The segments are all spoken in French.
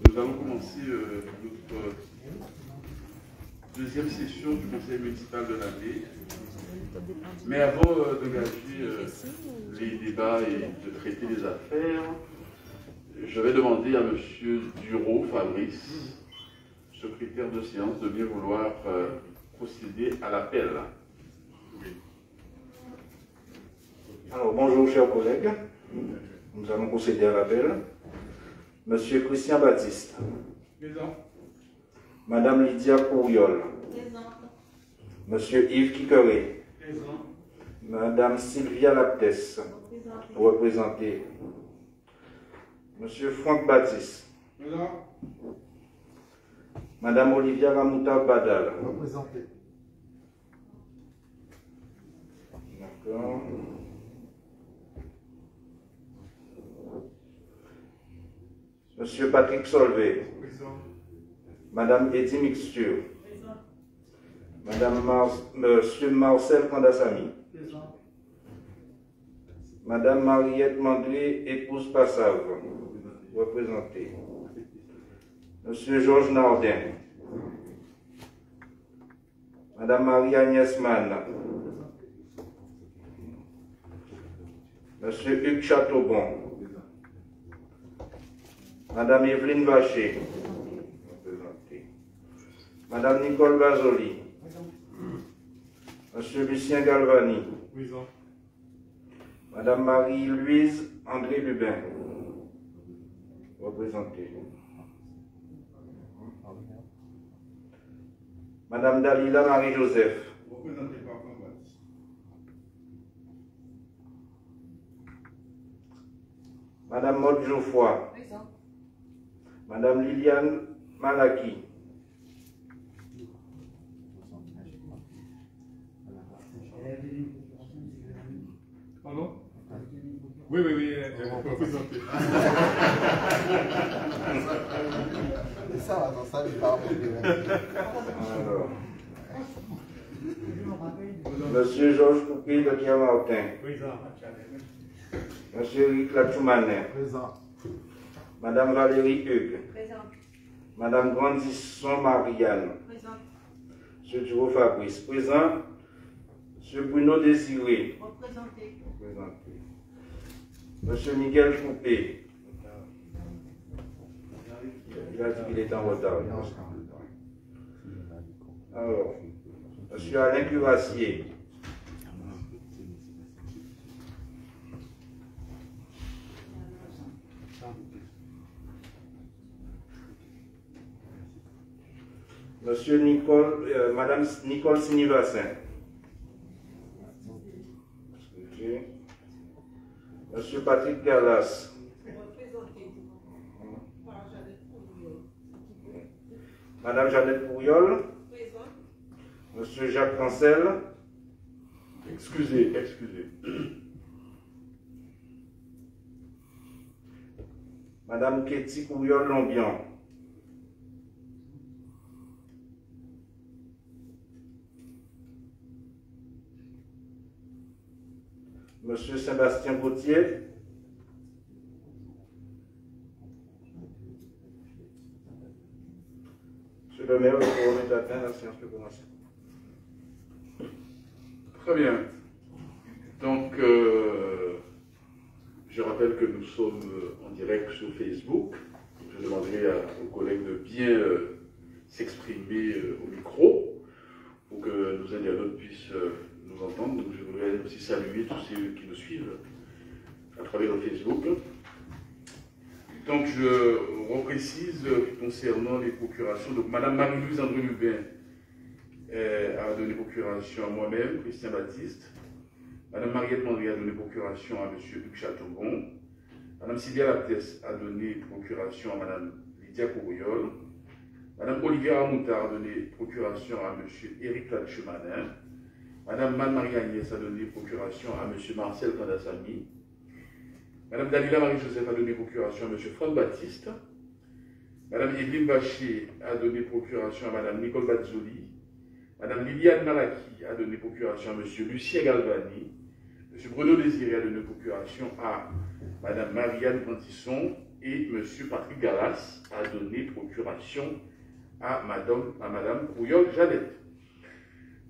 Nous allons commencer notre deuxième session du conseil municipal de l'année. Mais avant d'engager les débats et de traiter les affaires, je vais demander à M. Dureau Fabrice, secrétaire de séance, de bien vouloir procéder à l'appel. Alors, bonjour chers collègues, nous allons procéder à l'appel. Monsieur Christian Baptiste. Présent. Madame Lydia Couriol. Présent. Monsieur Yves Kikere. Présent. Madame Sylvia Laptès. Représentée. Monsieur Franck Baptiste. Présent. Madame Olivia Ramouta Badal. Représenté. D'accord. Monsieur Patrick Solvay. Présent. Madame Eddy Mixture. Présent. Monsieur Marcel Kandassami. Présent. Madame Mariette Mandré, épouse Passave. Représentée. Monsieur Georges Nardin. Madame Marie-Agnès Mann. Monsieur Hugues Chateaubon. Madame Evelyne Vacher. Représentée. Madame Nicole Bazoli. Monsieur Lucien Galvani. Présent. Madame Marie-Louise André Lubin. Représentée. Madame Dalila Marie-Joseph. Représenté par Franck. Madame Maud Geoffroy. Présent. Madame Liliane Malaki. Pardon? Oui, représenté. Et ça, dans ça, il parle. Alors. Monsieur Georges Coupé de Pierre-Martin. Présent. Monsieur Eric Lachoumanet. Présent. Madame Valérie Hugues. Présent. Madame Grandisson Marianne. Présent. Monsieur Dureau Fabrice. Présent. Monsieur Bruno Désiré. Représenté. Présenté. Monsieur Miguel Coupé. Il a dit qu'il est en retard. Alors, Monsieur Alain Curassier. Monsieur Madame Nicole Sinivassin. Monsieur Patrick Gallas. Représenté. Madame Jeannette Pouriol. Présent. Monsieur Jacques Cancel. Excusez. Madame Ketty Couriol-Lombian. Monsieur Sébastien Gauthier. Monsieur le maire, le quorum est atteint, la séance peut commencer. Très bien. Donc, je rappelle que nous sommes en direct sur Facebook. Je demanderai aux collègues de bien s'exprimer au micro pour que nos internautes puissent nous entendre. Donc, je voudrais aussi saluer tous ceux qui nous suivent à travers le Facebook. Donc, je reprécise concernant les procurations. Donc, Mme Marie-Louise André Lubin a donné procuration à moi-même, Christian Baptiste. Mme Mariette Mandré a donné procuration à M. Hugues Chateaubon. Mme Sylvia Laptès a donné procuration à Mme Lydia Couriol. Mme Olivia Ramouta a donné procuration à M. Éric Lachoumanet. Mme Marie-Agnès a donné procuration à M. Marcel Kandassami. Mme Dalila Marie-Joseph a donné procuration à M. Franck Baptiste. Mme Evelyne Vacher a donné procuration à Mme Nicole Bazoli. Mme Liliane Malaki a donné procuration à M. Lucien Galvani. M. Bruno Désiré a donné procuration à Mme Marianne Cantisson et M. Patrick Gallas a donné procuration à Madame Couillol-Jeannette.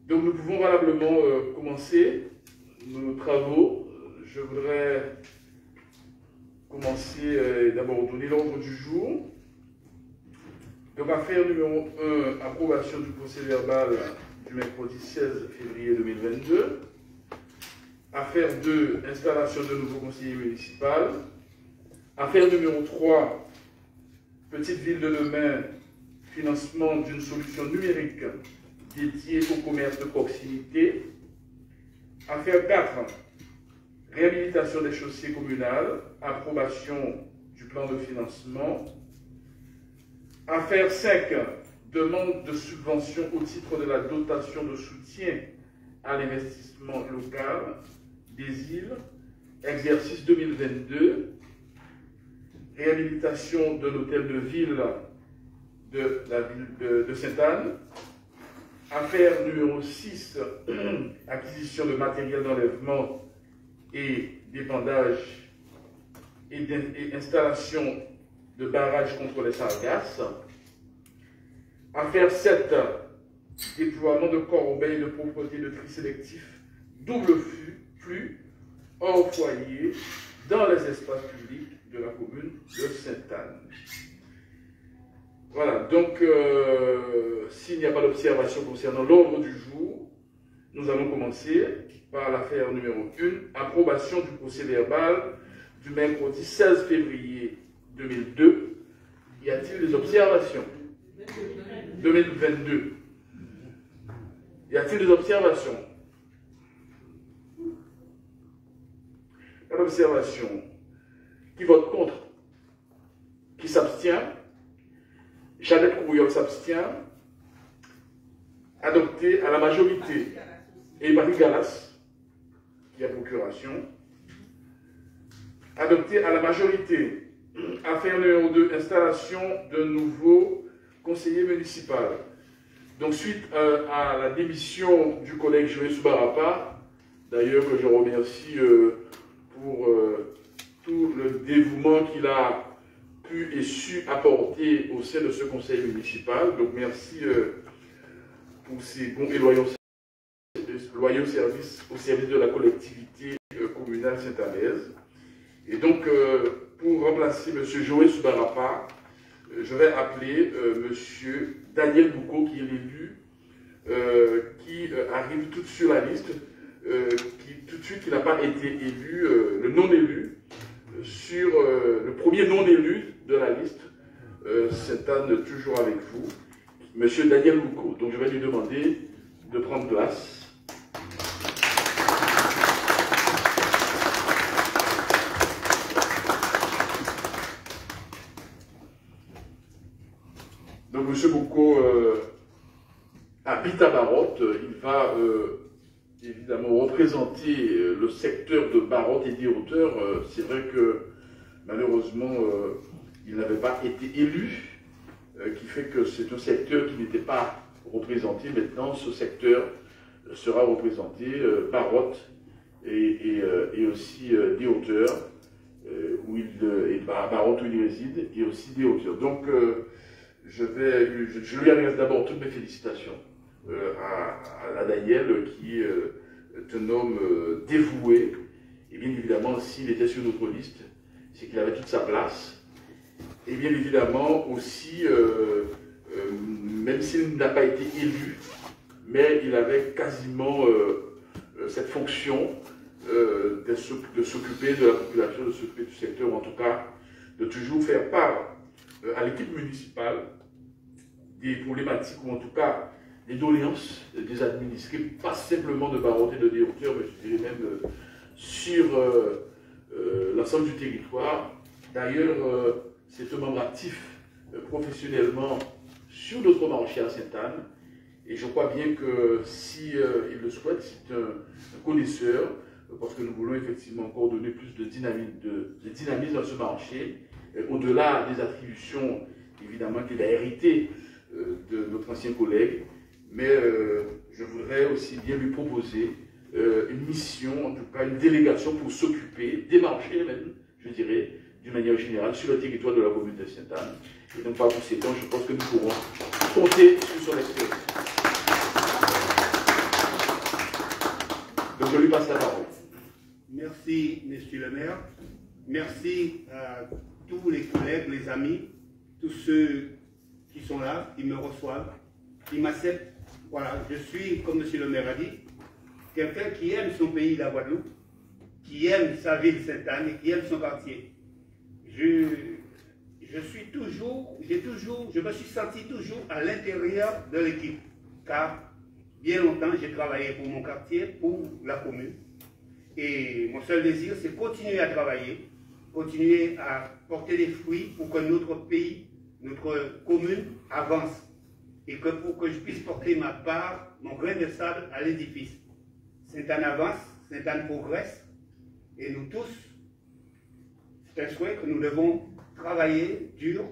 Donc nous pouvons valablement commencer nos travaux. Je voudrais commencer d'abord donner l'ordre du jour. Donc affaire numéro 1, approbation du procès verbal du mercredi 16 février 2022. Affaire 2, installation de nouveaux conseillers municipaux. Affaire numéro 3, Petite Ville de demain, financement d'une solution numérique dédiée au commerce de proximité. Affaire 4, réhabilitation des chaussées communales, approbation du plan de financement. Affaire 5, demande de subvention au titre de la dotation de soutien à l'investissement local des îles, exercice 2022, réhabilitation de l'hôtel de ville de la ville de Sainte-Anne. Affaire numéro 6, acquisition de matériel d'enlèvement et d'épandage et installation de barrages contre les sargasses. Affaire 7, déploiement de corbeilles de propreté de tri sélectif double flux hors foyer dans les espaces publics de la commune de Sainte-Anne. Voilà, donc s'il n'y a pas d'observation concernant l'ordre du jour, nous allons commencer par l'affaire numéro 1, approbation du procès verbal du mercredi 16 février 2002. Y a-t-il des observations? 2022. Y a-t-il des observations? Pas d'observation. Qui vote contre? Qui s'abstient? Jeannette Couillol s'abstient. Adopté à la majorité. Et Patrick Gallas, qui a procuration. Adopté à la majorité. Affaire numéro 2, installation de nouveaux conseillers municipaux. Donc, suite à la démission du collègue Joël Soubarapa, d'ailleurs que je remercie pour tout le dévouement qu'il a pu et su apporter au sein de ce conseil municipal. Donc, merci pour ses bons et loyaux services au service de la collectivité communale sainte-anaise. Et donc, pour remplacer M. Joël Soubarapa, je vais appeler M. Daniel Boucaud, qui est l'élu, qui arrive tout sur la liste, qui n'a pas été élu, le non-élu, sur le premier non-élu de la liste, Sainte-Anne toujours avec vous, M. Daniel Boucaud. Donc je vais lui demander de prendre place. Donc M. Boucaud habite à Barotte, il va évidemment représenter le secteur de Barotte et des hauteurs. C'est vrai que malheureusement il n'avait pas été élu, qui fait que c'est un secteur qui n'était pas représenté. Maintenant ce secteur sera représenté, Barotte et aussi des hauteurs, Barotte où il réside, et aussi des hauteurs. Donc je lui adresse d'abord toutes mes félicitations à Daniel, qui est un homme dévoué. Et bien évidemment, s'il était sur notre liste, c'est qu'il avait toute sa place. Et bien évidemment aussi, même s'il n'a pas été élu, mais il avait quasiment cette fonction de s'occuper de la population, de s'occuper du secteur, ou en tout cas de toujours faire part à l'équipe municipale des problématiques, ou en tout cas des doléances des administrés, pas simplement de Barotte et de des hauteurs, mais je dirais même sur l'ensemble du territoire. D'ailleurs, c'est un membre actif professionnellement sur notre marché à Sainte-Anne, et je crois bien que si il le souhaite, c'est un connaisseur, parce que nous voulons effectivement encore donner plus de dynamisme dans ce marché, au-delà des attributions évidemment qu'il a héritées de notre ancien collègue, mais je voudrais aussi bien lui proposer une mission, en tout cas une délégation pour s'occuper des marchés même, je dirais, d'une manière générale sur le territoire de la commune de Sainte-Anne. Et donc par conséquent, je pense que nous pourrons compter sur son expérience. Donc je lui passe la parole. Merci, Monsieur le maire. Merci à tous les collègues, les amis, tous ceux qui sont là, qui me reçoivent, qui m'acceptent. Voilà, je suis, comme Monsieur le maire a dit, quelqu'un qui aime son pays, la Guadeloupe, qui aime sa ville Sainte-Anne et qui aime son quartier. Je me suis senti toujours à l'intérieur de l'équipe, car bien longtemps j'ai travaillé pour mon quartier, pour la commune. Et mon seul désir, c'est continuer à travailler, continuer à porter des fruits pour que notre pays, notre commune avance. Et que pour que je puisse porter ma part, mon grain de sable à l'édifice. Sainte-Anne avance, Sainte-Anne progresse. Et nous tous, c'est un souhait que nous devons travailler dur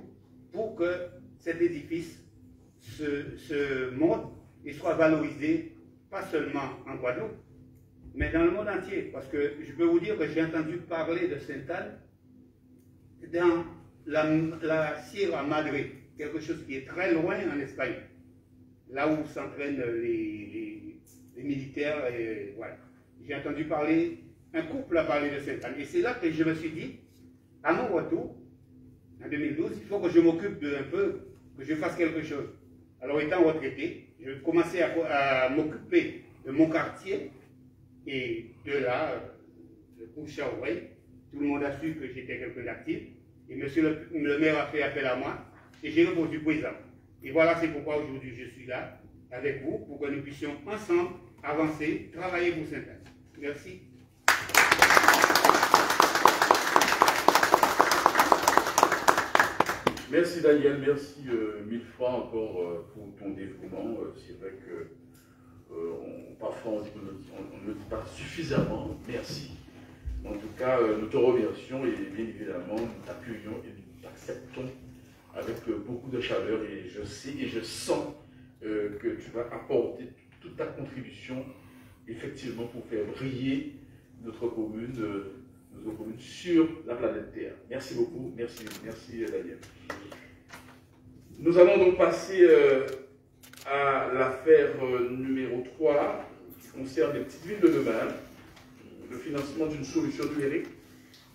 pour que cet édifice se monte et soit valorisé, pas seulement en Guadeloupe, mais dans le monde entier. Parce que je peux vous dire que j'ai entendu parler de Sainte-Anne dans la Sierra Madre, quelque chose qui est très loin en Espagne, là où s'entraînent les militaires. Et voilà. J'ai entendu parler, un couple a parlé de Sainte-Anne. Et c'est là que je me suis dit, à mon retour, en 2012, il faut que je m'occupe un peu, que je fasse quelque chose. Alors étant retraité, je commençais à m'occuper de mon quartier. Et de là, le bouche à oreille, tout le monde a su que j'étais quelqu'un d'actif. Et monsieur le maire a fait appel à moi et j'ai répondu présent. Et voilà, c'est pourquoi aujourd'hui je suis là avec vous pour que nous puissions ensemble avancer, travailler pour Sainte-Anne. Merci. Merci Daniel, merci mille fois encore pour ton dévouement. C'est vrai que parfois on ne le dit pas suffisamment. Merci. En tout cas, nous te remercions et bien évidemment nous t'appuyons et nous t'acceptons avec beaucoup de chaleur et je sais et je sens que tu vas apporter toute ta contribution effectivement pour faire briller notre commune sur la planète Terre. Merci beaucoup, merci Daniel. Nous allons donc passer à l'affaire numéro 3 qui concerne les petites villes de demain, le financement d'une solution numérique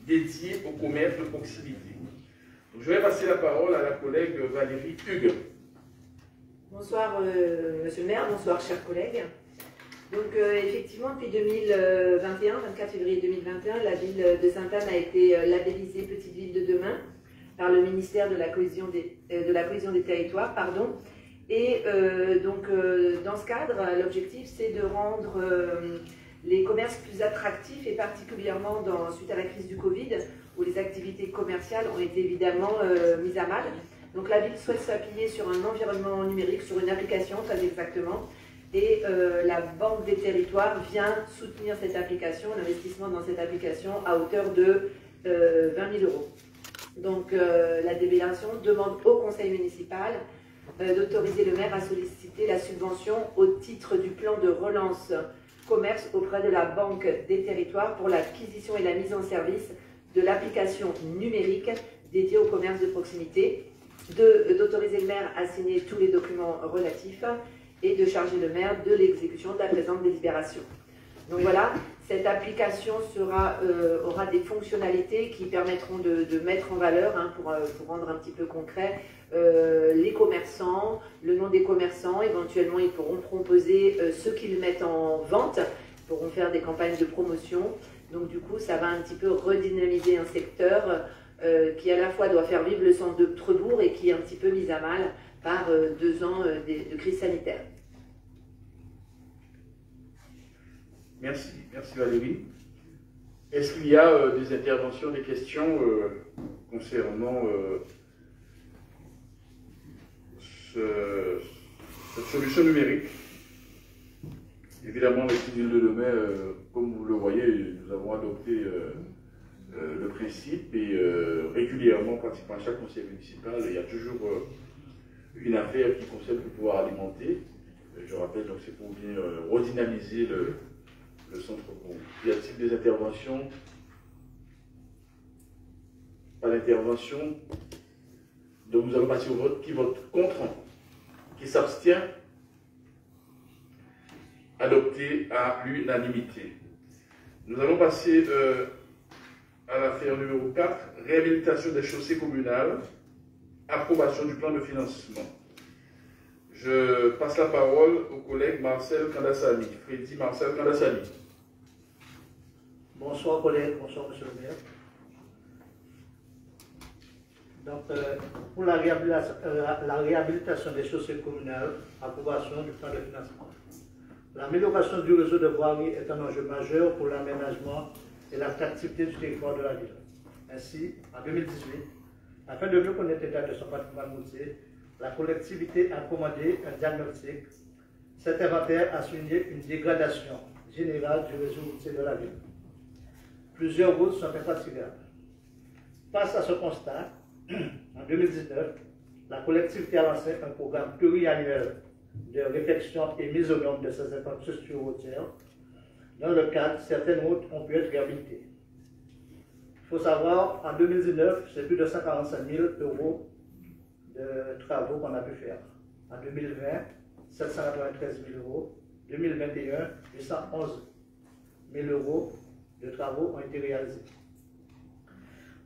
dédiée au commerce de proximité. Donc, je vais passer la parole à la collègue Valérie Hugues. Bonsoir Monsieur le maire, bonsoir chers collègues. Donc effectivement, depuis 2021, 24 février 2021, la ville de Sainte-Anne a été labellisée Petite Ville de demain par le ministère de la Cohésion des Territoires. Et dans ce cadre, l'objectif c'est de rendre les commerces plus attractifs et particulièrement suite à la crise du Covid où les activités commerciales ont été évidemment mises à mal. Donc la ville souhaite s'appuyer sur un environnement numérique, sur une application très exactement. Et la Banque des Territoires vient soutenir cette application, l'investissement dans cette application à hauteur de 20 000 €. Donc la délibération demande au conseil municipal d'autoriser le maire à solliciter la subvention au titre du plan de relance commerce auprès de la Banque des Territoires pour l'acquisition et la mise en service de l'application numérique dédiée au commerce de proximité, d'autoriser le maire à signer tous les documents relatifs et de charger le maire de l'exécution de la présente délibération. Donc voilà, cette application aura des fonctionnalités qui permettront de mettre en valeur, pour rendre un petit peu concret, les commerçants, le nom des commerçants. Éventuellement ils pourront proposer ceux qu'ils mettent en vente, ils pourront faire des campagnes de promotion. Donc du coup ça va un petit peu redynamiser un secteur qui à la fois doit faire vivre le centre de Trebourg et qui est un petit peu mis à mal par 2 ans de crise sanitaire. Merci Valérie. Est-ce qu'il y a des interventions, des questions concernant cette solution numérique? Évidemment, les petites villes de demain, comme vous le voyez, nous avons adopté le principe et régulièrement, pratiquement à chaque conseil municipal, il y a toujours une affaire qui concerne le pouvoir alimenter. Je rappelle, donc c'est pour bien redynamiser le centre-bourg. Y a-t-il des interventions? Pas d'intervention. Donc nous allons passer au vote. Qui vote contre? Qui s'abstient? Adopté à l'unanimité. Nous allons passer à l'affaire numéro 4, réhabilitation des chaussées communales, approbation du plan de financement. Je passe la parole au collègue Marcel Kandassani. Freddy Marcel Kandassani. Bonsoir collègues, bonsoir monsieur le maire. Donc, pour la réhabilitation des chaussées communales, approbation du plan de financement. L'amélioration du réseau de voirie est un enjeu majeur pour l'aménagement et l'attractivité du territoire de la ville. Ainsi, en 2018, afin de mieux connaître l'état de son patrimoine routier, la collectivité a commandé un diagnostic. Cet inventaire a souligné une dégradation générale du réseau routier de la ville. Plusieurs routes sont impraticables. Face à ce constat, en 2019, la collectivité a lancé un programme pluriannuel de réflexion et mise aux normes de ces infrastructures routières. Dans le cadre, certaines routes ont pu être réhabilitées. Il faut savoir, en 2019, c'est plus de 145 000 € de travaux qu'on a pu faire. En 2020, 793 000 €. 2021, 811 000 € de travaux ont été réalisés.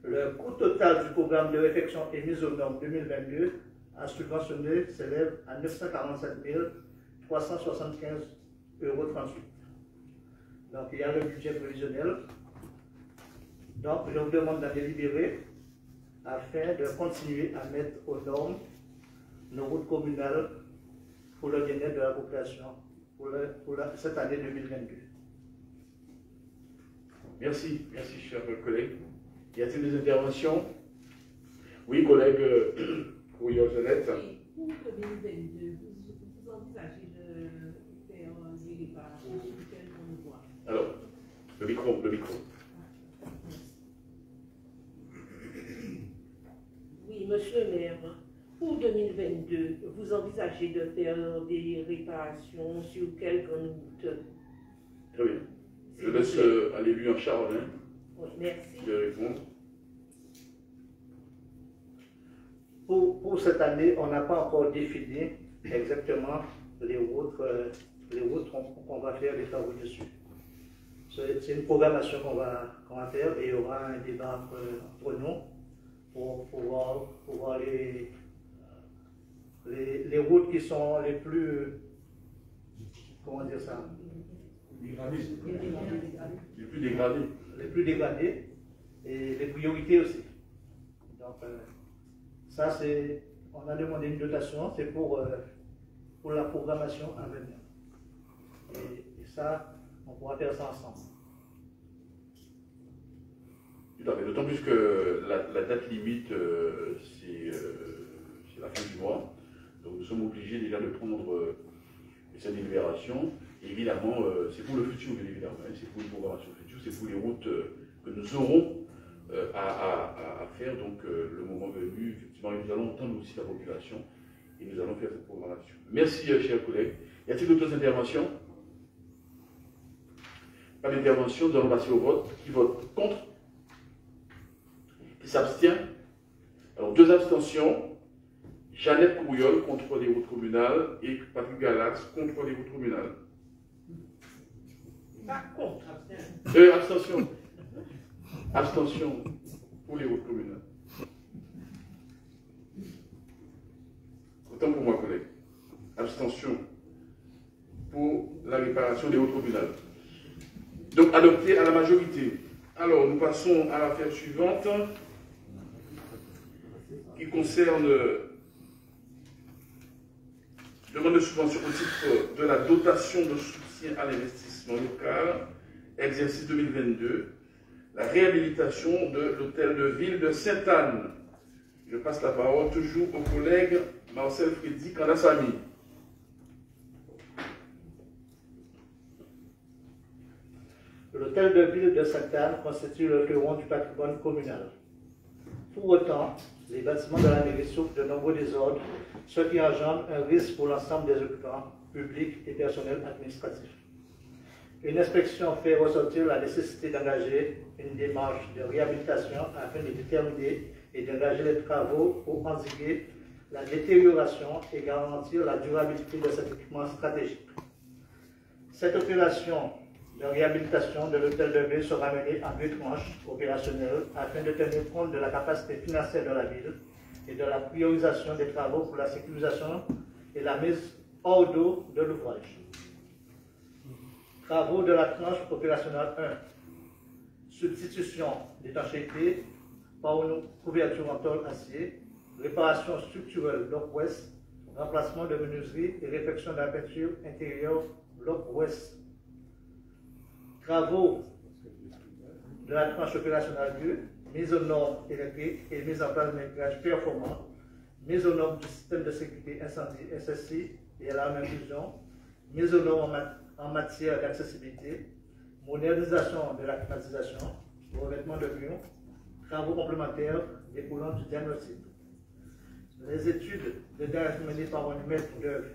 Le coût total du programme de réflexion et mise aux normes 2022 à subventionner s'élève à 947 375,38 €. Donc il y a le budget prévisionnel. Donc je vous demande d'en délibérer afin de continuer à mettre aux normes nos routes communales pour le bien-être de la population pour cette année 2022. Merci, merci cher collègue. Y a-t-il des interventions? Oui, collègue Rouillot-Jeannette. Oui, pour 2022, vous envisagez de faire des réparations sur quel endroit? Alors, le micro. Oui, monsieur le maire, pour 2022, vous envisagez de faire des réparations sur quelle grande route? Très bien. Je laisse à l'élu en charge Oui, merci. de répondre. Pour cette année, on n'a pas encore défini exactement les routes qu'on va faire les travaux dessus. C'est une programmation qu'on va faire et il y aura un débat entre nous pour voir les routes qui sont les plus, comment dire ça? Les plus dégradés. Les plus dégradées et les priorités aussi. Donc, ça, on a demandé une dotation, c'est pour la programmation à venir. Et ça, on pourra faire ça ensemble. Tout à fait. D'autant plus que la date limite, c'est la fin du mois. Donc nous sommes obligés déjà de prendre cette délibération. Évidemment, c'est pour le futur, bien évidemment. C'est pour une programmation future, c'est pour les routes que nous aurons à faire. Donc le moment venu, effectivement, nous allons entendre aussi la population et nous allons faire cette programmation. Merci, chers collègues. Y a-t-il d'autres interventions? Pas d'intervention, nous allons passer au vote. Qui vote contre? Qui s'abstient? Alors, 2 abstentions. Jeannette Couriol contre les routes communales et Patrick Galax contre les routes communales. Pas contre. Abstention. Abstention pour les routes communales. Autant pour moi, collègue. Abstention pour la réparation des routes communales. Donc, adopté à la majorité. Alors, nous passons à l'affaire suivante qui concerne demande de subvention au titre de la dotation de soutien à l'investissement local, exercice 2022, la réhabilitation de l'hôtel de ville de Sainte-Anne. Je passe la parole toujours au collègue Marcel Freddy Kandassani. L'hôtel de ville de Sainte-Anne constitue le fleuron du patrimoine communal. Pour autant, les bâtiments de la mairie souffrent de nombreux désordres, ce qui engendre un risque pour l'ensemble des occupants, publics et personnels administratifs. Une inspection fait ressortir la nécessité d'engager une démarche de réhabilitation afin de déterminer et d'engager les travaux pour endiguer la détérioration et garantir la durabilité de cet équipement stratégique. Cette opération de réhabilitation de l'hôtel de ville sera menée en 2 tranches opérationnelles afin de tenir compte de la capacité financière de la ville et de la priorisation des travaux pour la sécurisation et la mise hors d'eau de l'ouvrage. Travaux de la tranche opérationnelle 1. Substitution d'étanchéité par une couverture en tôle acier, réparation structurelle bloc ouest, remplacement de menuiserie et réfection de la peinture intérieure bloc ouest. Travaux de la tranche opérationnelle 2, mise aux normes électriques et mise en place d'un éclairage performant, mise aux normes du système de sécurité incendie SSI et alarme inclusion, mise aux normes en matière d'accessibilité, modernisation de la climatisation, revêtement de murs, travaux complémentaires découlant du diagnostic. Les études de DAF menées par un maître d'œuvre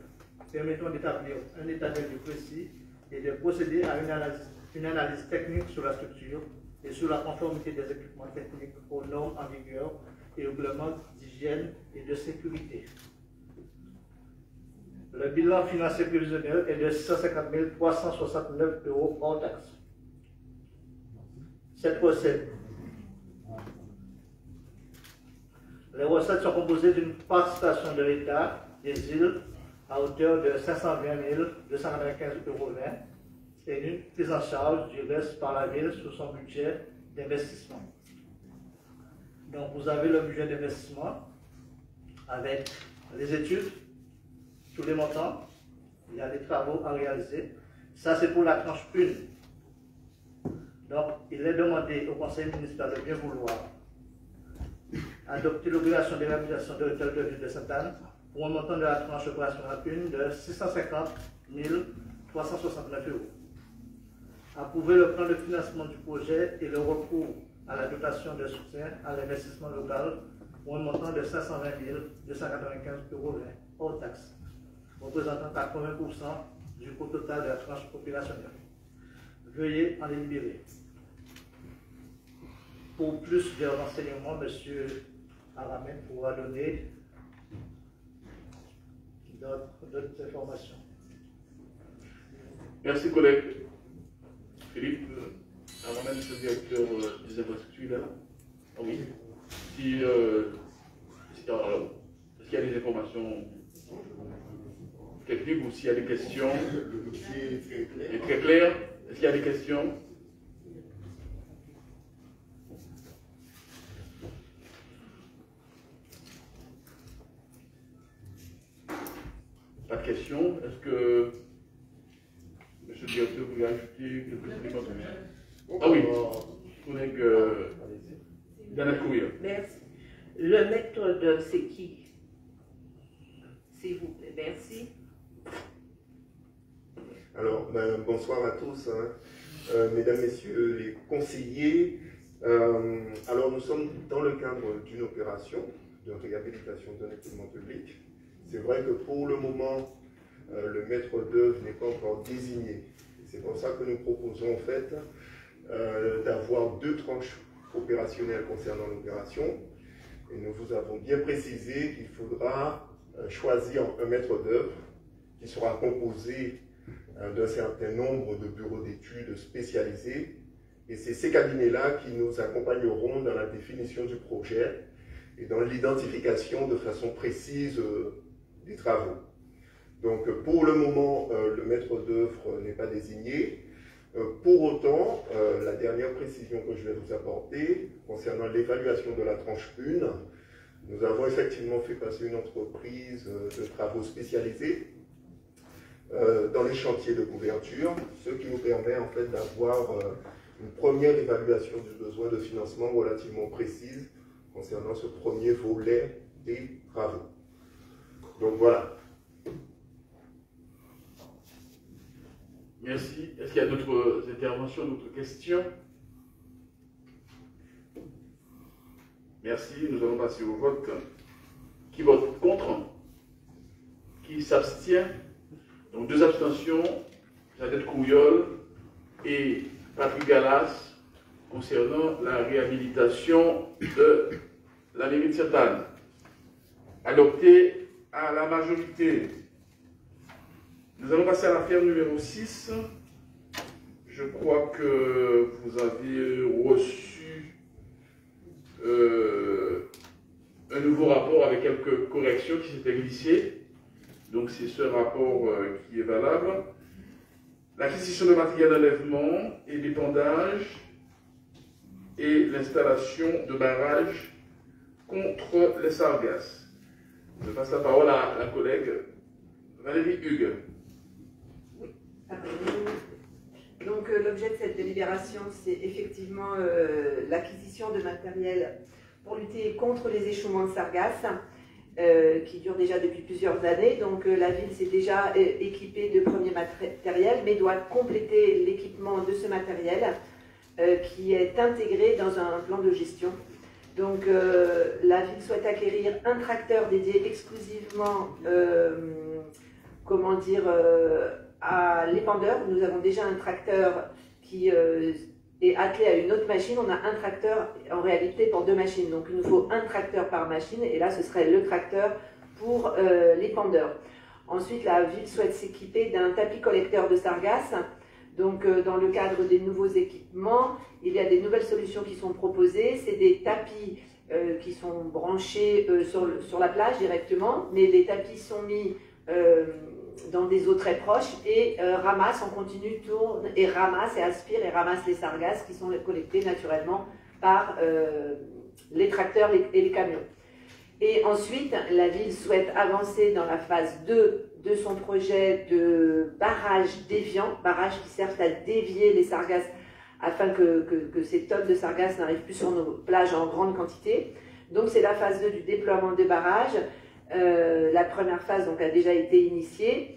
permettront d'établir un état des lieux précis et de procéder à une analyse technique sur la structure et sur la conformité des équipements techniques aux normes en vigueur et aux règlements d'hygiène et de sécurité. Le bilan financier prévisionnel est de 650 369 € hors taxe. Cette recette. Les recettes sont composées d'une participation de l'État des îles à hauteur de 520 295 € et d'une prise en charge du reste par la ville sur son budget d'investissement. Donc vous avez le budget d'investissement avec les études, tous les montants, il y a des travaux à réaliser. Ça c'est pour la tranche 1. Donc il est demandé au conseil municipal de bien vouloir adopter l'obligation de réhabilitation de l'hôtel de ville de Sainte-Anne pour un montant de la tranche opérationnelle 1 de 650 369 €. Approuver le plan de financement du projet et le recours à la dotation de soutien à l'investissement local pour un montant de 520 295 € hors taxe, représentant 80% du coût total de la tranche opérationnelle. Veuillez en délibérer. Pour plus de renseignements, M. Aramène pourra donner d'autres informations. Merci, collègue. Philippe, Aramène, le directeur des infrastructures, là. Ah oui. Est-ce qu'il y a des informations techniques ou s'il y a des questions? Le dossier est très clair. Est-ce qu'il y a des questions? Pas de questions. Est-ce que monsieur le directeur voulait ajouter quelque chose? Ah oui, collègue Danette Courir. Merci. Le maître d'œuvre, c'est qui? S'il vous plaît, merci. Alors, bonsoir à tous, mesdames, messieurs les conseillers. Alors, nous sommes dans le cadre d'une opération de réhabilitation d'un équipement public. C'est vrai que pour le moment, le maître d'œuvre n'est pas encore désigné. C'est pour ça que nous proposons en fait d'avoir 2 tranches opérationnelles concernant l'opération. Et nous vous avons bien précisé qu'il faudra choisir un maître d'œuvre qui sera composé d'un certain nombre de bureaux d'études spécialisés. Et c'est ces cabinets-là qui nous accompagneront dans la définition du projet et dans l'identification de façon précise des travaux. Donc pour le moment, le maître d'œuvre n'est pas désigné. Pour autant, la dernière précision que je vais vous apporter concernant l'évaluation de la tranche 1, nous avons effectivement fait passer une entreprise de travaux spécialisés dans les chantiers de couverture, ce qui nous permet en fait d'avoir une première évaluation du besoin de financement relativement précise concernant ce premier volet des travaux. Donc voilà. Merci. Est-ce qu'il y a d'autres interventions, d'autres questions? Merci. Nous allons passer au vote. Qui vote contre? Qui s'abstient? Donc 2 abstentions. Danette Courir et Patrick Gallas concernant la réhabilitation de la mairie de Sainte-Anne. Adopté à la majorité. Nous allons passer à l'affaire numéro 6. Je crois que vous avez reçu un nouveau rapport avec quelques corrections qui s'étaient glissées. Donc c'est ce rapport qui est valable. L'acquisition de matériel d'enlèvement et d'épandage et l'installation de barrages contre les sargasses. Je passe la parole à la collègue Valérie Hugues. Oui. Donc l'objet de cette délibération, c'est effectivement l'acquisition de matériel pour lutter contre les échouements de sargasses qui durent déjà depuis plusieurs années. Donc la ville s'est déjà équipée de premier matériel, mais doit compléter l'équipement de ce matériel qui est intégré dans un plan de gestion. Donc la ville souhaite acquérir un tracteur dédié exclusivement à l'épandeur. Nous avons déjà un tracteur qui est attelé à une autre machine. On a un tracteur en réalité pour 2 machines. Donc il nous faut un tracteur par machine et là ce serait le tracteur pour l'épandeur. Ensuite la ville souhaite s'équiper d'un tapis collecteur de sargasses. Donc dans le cadre des nouveaux équipements, il y a des nouvelles solutions qui sont proposées. C'est des tapis qui sont branchés sur la plage directement, mais les tapis sont mis dans des eaux très proches et ramassent en continu, tournent et ramassent et aspirent et ramassent les sargasses qui sont collectées naturellement par les tracteurs et les camions. Et ensuite, la ville souhaite avancer dans la phase 2 de son projet de barrage déviant, barrage qui servent à dévier les sargasses afin que ces tonnes de sargasses n'arrivent plus sur nos plages en grande quantité. Donc c'est la phase 2 du déploiement des barrages. La première phase donc, a déjà été initiée.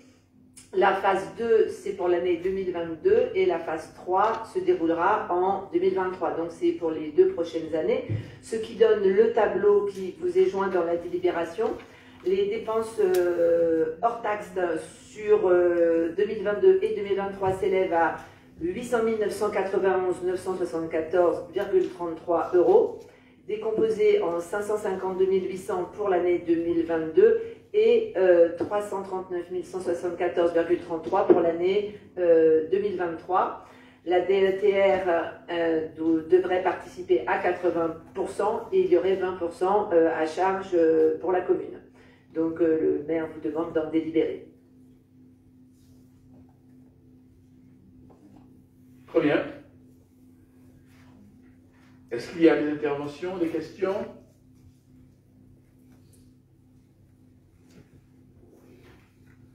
La phase 2, c'est pour l'année 2022 et la phase 3 se déroulera en 2023. Donc c'est pour les 2 prochaines années. Ce qui donne le tableau qui vous est joint dans la délibération. Les dépenses hors taxes sur 2022 et 2023 s'élèvent à 800 991 974,33 €, décomposés en 552 800 pour l'année 2022 et 339 174,33 pour l'année 2023. La DETR devrait participer à 80% et il y aurait 20% à charge pour la commune. Donc le maire vous demande d'en délibérer. Très bien. Est-ce qu'il y a des interventions, des questions?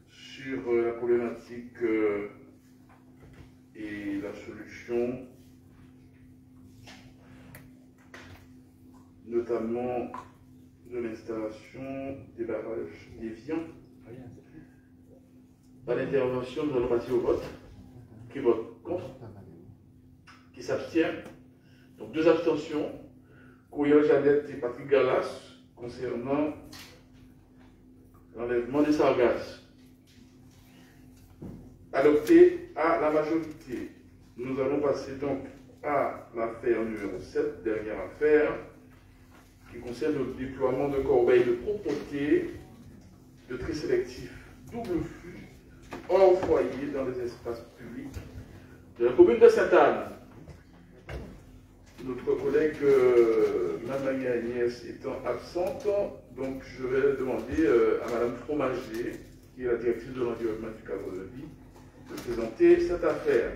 Sur la problématique et la solution, notamment de l'installation des barrages déviants. Pas d'intervention, nous allons passer au vote. Qui vote contre? Qui s'abstient? Donc 2 abstentions. Courriel Jeannette et Patrick Gallas concernant l'enlèvement des sargasses. Adopté à la majorité. Nous allons passer donc à l'affaire numéro 7, dernière affaire, qui concerne le déploiement de corbeilles de propreté de tri sélectif double flux hors foyer dans les espaces publics de la commune de Sainte-Anne. Notre collègue Mme Agnès étant absente, donc je vais demander à Mme Fromager, qui est la directrice de l'environnement du cadre de vie, de présenter cette affaire.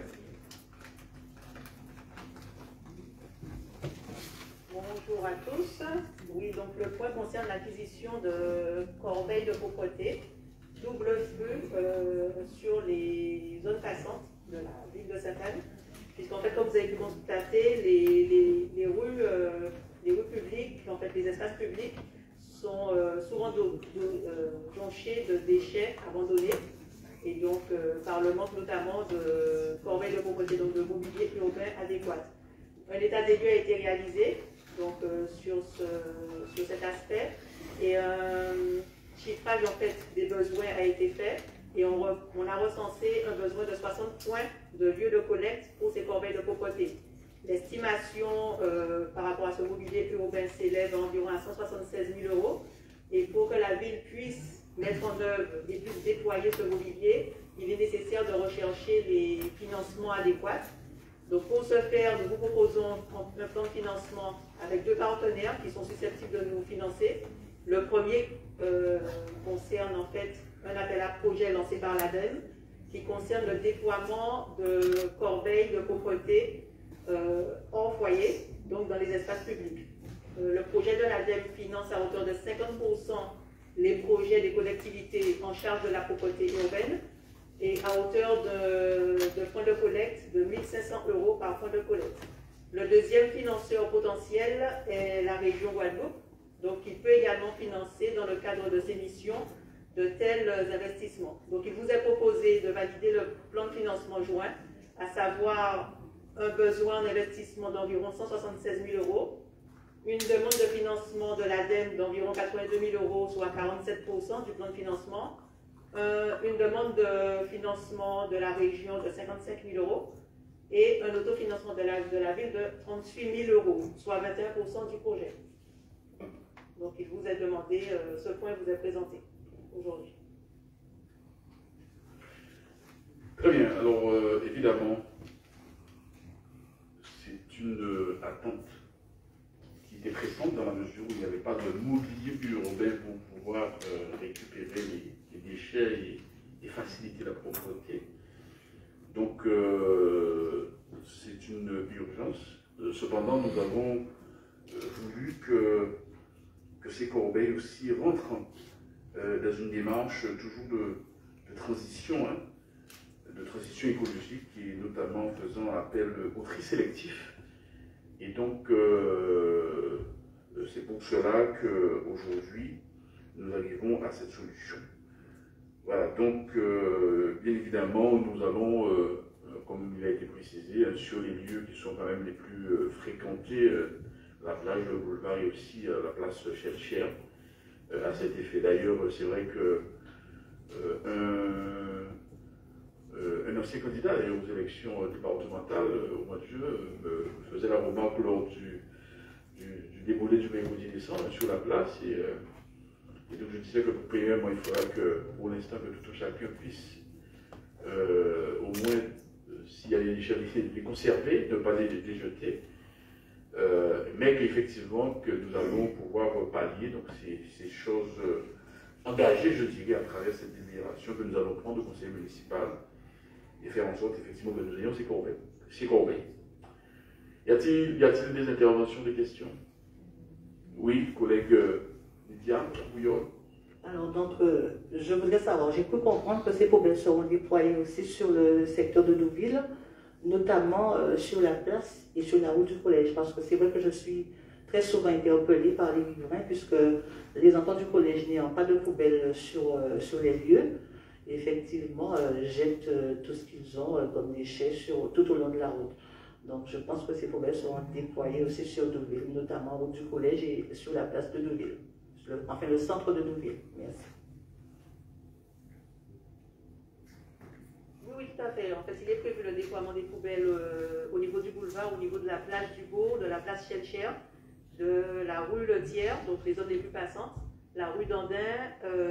Bonjour à tous. Oui, donc le point concerne l'acquisition de corbeilles de propreté, double flux sur les zones passantes de la ville de Sainte-Anne. Puisqu'en fait, comme vous avez pu constater, les rues publiques, en fait, les espaces publics sont souvent jonchés de déchets abandonnés et donc par le manque notamment de corbeilles de propreté, donc de mobilier urbain adéquat. Un état des lieux a été réalisé donc, sur cet aspect et un chiffrage en fait, des besoins a été fait Et on a recensé un besoin de 60 points de lieux de collecte pour ces corbeilles de propreté. L'estimation par rapport à ce mobilier urbain s'élève environ à 176 000 €. Et pour que la ville puisse mettre en œuvre et puisse déployer ce mobilier, il est nécessaire de rechercher les financements adéquats. Donc pour ce faire, nous vous proposons un plan de financement avec 2 partenaires qui sont susceptibles de nous financer. Le premier concerne en fait un appel à projet lancé par l'ADEME qui concerne le déploiement de corbeilles de propreté hors foyer, donc dans les espaces publics. Le projet de l'ADEME finance à hauteur de 50% les projets des collectivités en charge de la propreté urbaine et à hauteur de fonds de collecte de 1 500 € par fonds de collecte. Le deuxième financeur potentiel est la région Guadeloupe, donc il peut également financer dans le cadre de ses missions de tels investissements. Donc il vous est proposé de valider le plan de financement joint, à savoir un besoin d'investissement d'environ 176 000 €, une demande de financement de l'ADEME d'environ 82 000 €, soit 47% du plan de financement, une demande de financement de la région de 55 000 € et un autofinancement de la ville de 38 000 €, soit 21% du projet. Donc il vous est demandé, ce point vous est présenté aujourd'hui. Très bien, alors évidemment, c'est une attente qui était pressante dans la mesure où il n'y avait pas de mobilier urbain pour pouvoir récupérer les déchets et faciliter la propreté. Donc c'est une urgence. Cependant, nous avons voulu que ces corbeilles aussi rentrent dans une démarche toujours de transition, de transition écologique, et notamment faisant appel au tri sélectif. Et donc, c'est pour cela qu'aujourd'hui, nous arrivons à cette solution. Voilà, donc, bien évidemment, nous allons, comme il a été précisé, sur les lieux qui sont quand même les plus fréquentés, la plage, le boulevard et aussi la place Chelcher, à cet effet. D'ailleurs, c'est vrai que un ancien candidat aux élections départementales au mois de juin faisait la remarque lors du déroulé du mercredi décembre sur la place. Et donc je disais que pour payer il faudra que pour l'instant que tout chacun puisse au moins, s'il y a des déchets, les conserver, ne pas les jeter. Mais qu'effectivement que nous allons pouvoir pallier donc ces choses engagées, je dirais, à travers cette délibération que nous allons prendre au conseil municipal et faire en sorte effectivement que nous ayons ces corbeilles. Y a-t-il des interventions, des questions? Oui, collègue Lydia Bouillon. Alors, donc, je voudrais savoir, j'ai pu comprendre que ces poubelles seront déployées aussi sur le secteur de Douville, notamment sur la place et sur la route du collège, parce que c'est vrai que je suis très souvent interpellée par les riverains, puisque les enfants du collège n'ayant pas de poubelles sur les lieux, effectivement, jettent tout ce qu'ils ont comme déchets tout au long de la route. Donc, je pense que ces poubelles seront déployées aussi sur Douville, notamment route du collège et sur la place de Douville, enfin le centre de Douville. Merci. Oui, tout à fait. En fait, il est prévu le déploiement des poubelles au niveau du boulevard, au niveau de la place du Bourg, de la place Chelcher, de la rue Le Thiers, donc les zones les plus passantes, la rue d'Andin,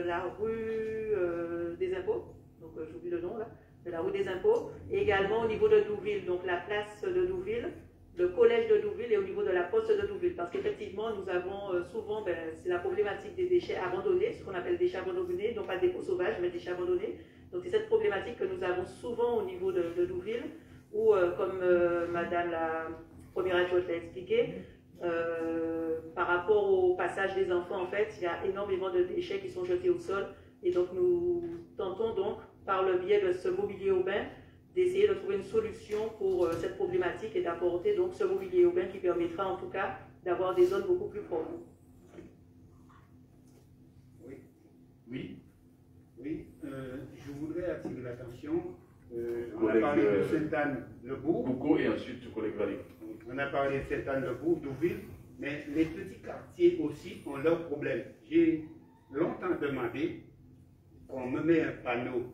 la rue des Impôts, donc j'oublie le nom là, de la rue des Impôts, et également au niveau de Douville, donc la place de Douville, le collège de Douville et au niveau de la poste de Douville, parce qu'effectivement nous avons souvent, c'est la problématique des déchets abandonnés, ce qu'on appelle déchets abandonnés, non pas dépôts sauvages, mais déchets abandonnés. Donc c'est cette problématique que nous avons souvent au niveau de Douville, où comme Madame la première adjointe l'a expliqué, par rapport au passage des enfants, en fait, il y a énormément de déchets qui sont jetés au sol, et donc nous tentons donc, par le biais de ce mobilier urbain, d'essayer de trouver une solution pour cette problématique et d'apporter donc ce mobilier urbain qui permettra en tout cas d'avoir des zones beaucoup plus propres. Oui. Oui. Oui, je voudrais attirer l'attention. On a parlé de Sainte-Anne-le-Bourg. Beaucoup et ensuite le collègue Valérie. On a parlé de Sainte-Anne-le-Bourg, Douville, mais les petits quartiers aussi ont leurs problèmes. J'ai longtemps demandé qu'on me mette un panneau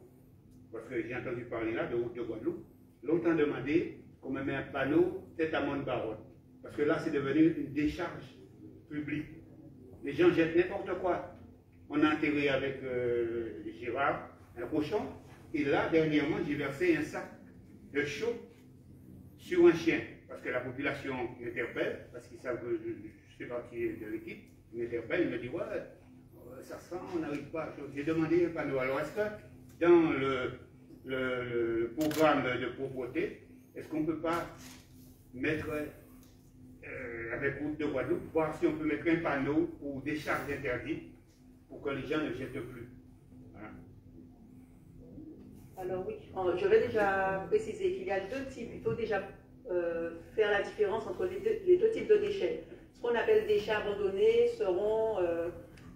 parce que j'ai entendu parler là de route de Guadeloupe, longtemps demandé qu'on me mette un panneau tête à Mont-Baronne. Parce que là, c'est devenu une décharge publique. Les gens jettent n'importe quoi. On a enterré avec Gérard un cochon, et là, dernièrement, j'ai versé un sac de chaux sur un chien, parce que la population m'interpelle, parce qu'ils savent que je fais partie de l'équipe, ils m'interpellent, ils me disent, ouais, ça sent, on n'arrive pas à chaud. J'ai demandé un panneau. Alors, est-ce que dans le programme de propreté, est-ce qu'on ne peut pas mettre, avec Route de Guadeloupe, voir si on peut mettre un panneau pour décharge interdite, pour que les gens ne jettent plus. Voilà. Alors oui, je vais déjà préciser qu'il y a deux types. Il faut déjà faire la différence entre les deux types de déchets. Ce qu'on appelle déchets abandonnés seront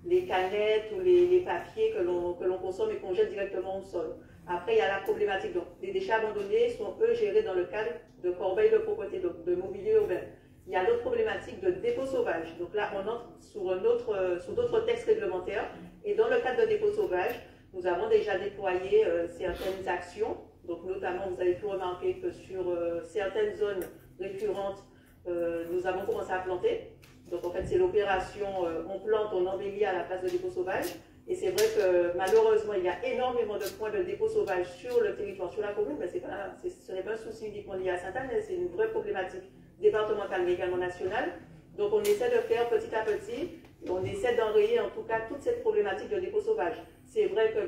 les canettes ou les papiers que l'on consomme et qu'on jette directement au sol. Après, il y a la problématique. Donc, les déchets abandonnés sont, eux, gérés dans le cadre de corbeilles de propreté, donc de mobilier urbain. Il y a l'autre problématique de dépôt sauvage. Donc là, on entre sur d'autres textes réglementaires. Et dans le cadre de dépôt sauvage, nous avons déjà déployé certaines actions. Donc notamment, vous avez pu remarquer que sur certaines zones récurrentes, nous avons commencé à planter. Donc en fait, c'est l'opération on plante, on embellit à la place de dépôt sauvage. Et c'est vrai que malheureusement, il y a énormément de points de dépôt sauvage sur le territoire, sur la commune, mais ce n'est pas un souci uniquement lié à Sainte-Anne, c'est une vraie problématique départementale mais également nationale. Donc on essaie de faire petit à petit, on essaie d'enrayer en tout cas toute cette problématique de dépôt sauvage. C'est vrai que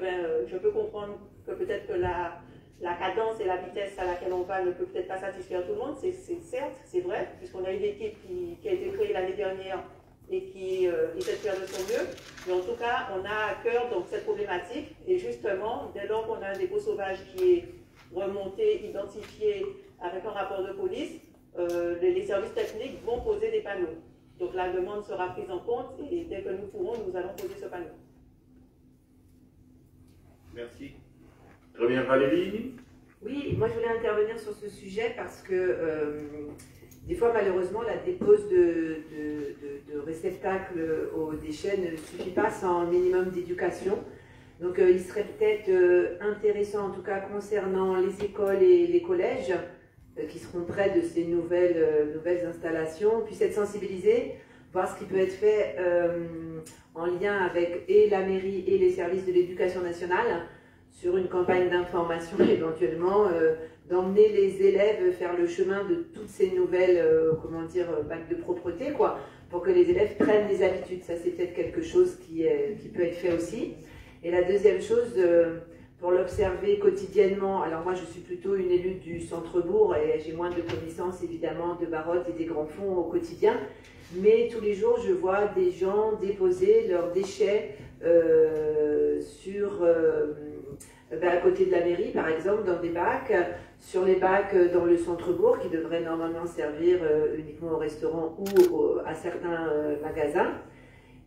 je peux comprendre que peut-être que la cadence et la vitesse à laquelle on va ne peut peut-être pas satisfaire tout le monde, certes, c'est vrai, puisqu'on a une équipe qui a été créée l'année dernière et qui essaie de faire de son mieux. Mais en tout cas, on a à cœur donc, cette problématique. Et justement, dès lors qu'on a un dépôt sauvage qui est remonté, identifié avec un rapport de police, les services techniques vont poser des panneaux. Donc la demande sera prise en compte et dès que nous pourrons, nous allons poser ce panneau. Merci. Très bien, Valérie. Oui, moi je voulais intervenir sur ce sujet parce que des fois, malheureusement, la dépose de réceptacles aux déchets ne suffit pas sans un minimum d'éducation. Donc, il serait peut-être intéressant, en tout cas concernant les écoles et les collèges, qui seront près de ces nouvelles installations, puissent être sensibilisés, voir ce qui peut être fait en lien avec et la mairie et les services de l'éducation nationale, sur une campagne d'information éventuellement, d'emmener les élèves faire le chemin de toutes ces nouvelles, bacs de propreté, quoi, pour que les élèves prennent des habitudes. Ça, c'est peut-être quelque chose qui peut être fait aussi. Et la deuxième chose, pour l'observer quotidiennement, alors moi je suis plutôt une élue du centre-bourg et j'ai moins de connaissances évidemment de Barotte et des grands fonds au quotidien, mais tous les jours je vois des gens déposer leurs déchets à côté de la mairie, par exemple, dans des bacs, sur les bacs dans le centre-bourg, qui devraient normalement servir uniquement au restaurant ou à certains magasins.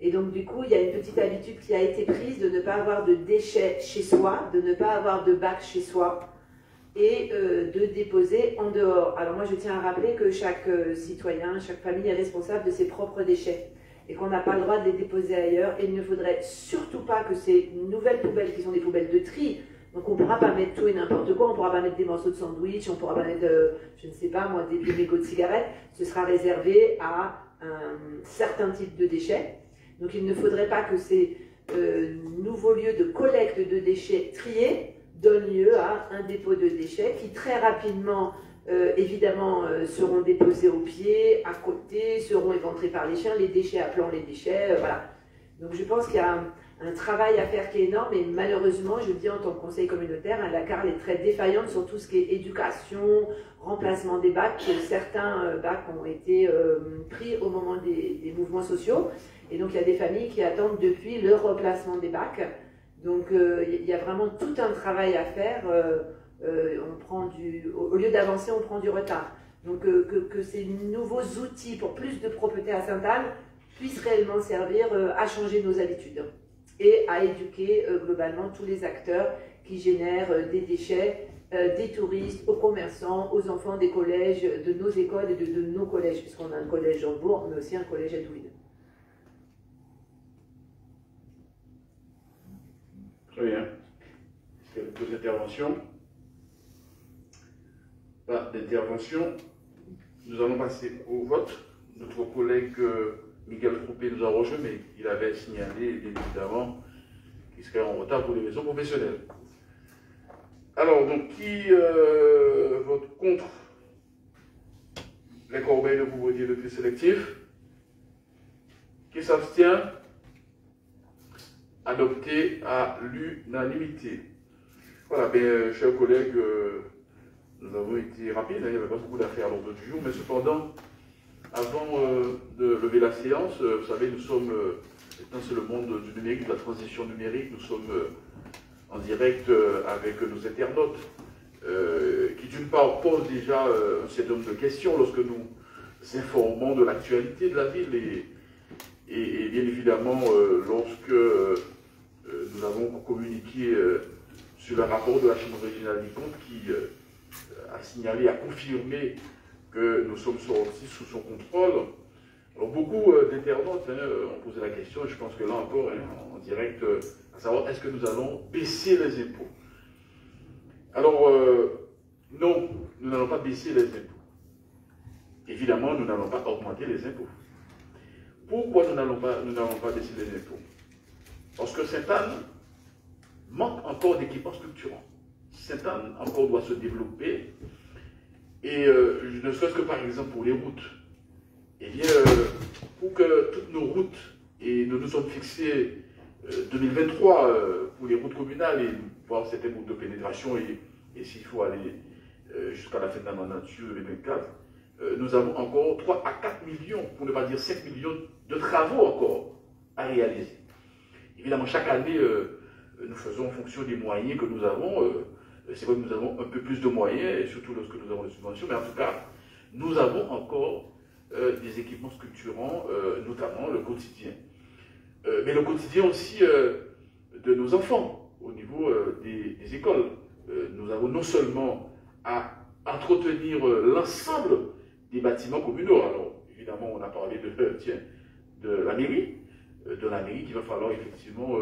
Et donc, du coup, il y a une petite habitude qui a été prise de ne pas avoir de déchets chez soi, de ne pas avoir de bac chez soi et de déposer en dehors. Alors moi, je tiens à rappeler que chaque citoyen, chaque famille est responsable de ses propres déchets et qu'on n'a pas le droit de les déposer ailleurs. Et il ne faudrait surtout pas que ces nouvelles poubelles, qui sont des poubelles de tri, donc on ne pourra pas mettre tout et n'importe quoi, on ne pourra pas mettre des morceaux de sandwich, on ne pourra pas mettre, je ne sais pas moi, des mégots de cigarettes, ce sera réservé à un certain type de déchets. Donc il ne faudrait pas que ces nouveaux lieux de collecte de déchets triés donnent lieu à un dépôt de déchets qui très rapidement, évidemment, seront déposés au pied, à côté, seront éventrés par les chiens, les déchets appelant les déchets, voilà. Donc je pense qu'il y a un travail à faire qui est énorme et malheureusement, je le dis en tant que conseil communautaire, la CARL est très défaillante sur tout ce qui est éducation, remplacement des bacs. Certains bacs ont été pris au moment des mouvements sociaux et donc il y a des familles qui attendent depuis le remplacement des bacs. Donc il y a vraiment tout un travail à faire. Au lieu d'avancer, on prend du retard. Donc que ces nouveaux outils pour plus de propreté à Sainte-Anne puissent réellement servir à changer nos habitudes et à éduquer globalement tous les acteurs qui génèrent des déchets, des touristes, aux commerçants, aux enfants des collèges, de nos écoles et de nos collèges, puisqu'on a un collège en Bourg, mais aussi un collège à Douine. Très bien. Est-ce qu'elle pose interventions. Pas d'intervention. Nous allons passer au vote. Notre collègue Miguel Troupé nous a rejoint, mais il avait signalé, bien évidemment, qu'il serait en retard pour des raisons professionnelles. Alors, donc, qui vote contre les corbeilles de pauvreté de tri sélectif? Qui s'abstient? Adopté à l'unanimité. Voilà, bien, chers collègues, nous avons été rapides, hein, il n'y avait pas beaucoup d'affaires à l'ordre du jour, mais cependant, avant de lever la séance, vous savez, nous sommes, maintenant c'est le monde du numérique, de la transition numérique, nous sommes en direct avec nos internautes, qui d'une part posent déjà un certain nombre de questions lorsque nous informons de l'actualité de la ville et bien évidemment lorsque nous avons communiqué sur le rapport de la Chambre régionale des comptes qui a signalé, a confirmé que nous sommes sortis sous son contrôle. Alors beaucoup d'internautes ont posé la question, et je pense que là encore, en direct, à savoir est-ce que nous allons baisser les impôts? Alors, non, nous n'allons pas baisser les impôts. Évidemment, nous n'allons pas augmenter les impôts. Pourquoi nous n'allons pas baisser les impôts? Parce que Sainte-Anne manque encore d'équipements structurants. Sainte-Anne encore doit se développer, et ne serait-ce que par exemple pour les routes. Eh bien, pour que toutes nos routes, et nous nous sommes fixés 2023 pour les routes communales et voir certaines routes de pénétration, et s'il faut aller jusqu'à la fin de la mandature 2024, nous avons encore 3 à 4 millions, pour ne pas dire 5 millions de travaux encore à réaliser. Évidemment, chaque année, nous faisons en fonction des moyens que nous avons. C'est vrai que nous avons un peu plus de moyens, et surtout lorsque nous avons des subventions, mais en tout cas, nous avons encore des équipements structurants, notamment le quotidien. Mais le quotidien aussi de nos enfants, au niveau des écoles. Nous avons non seulement à entretenir l'ensemble des bâtiments communaux. Alors, évidemment, on a parlé de la mairie qu'il va falloir effectivement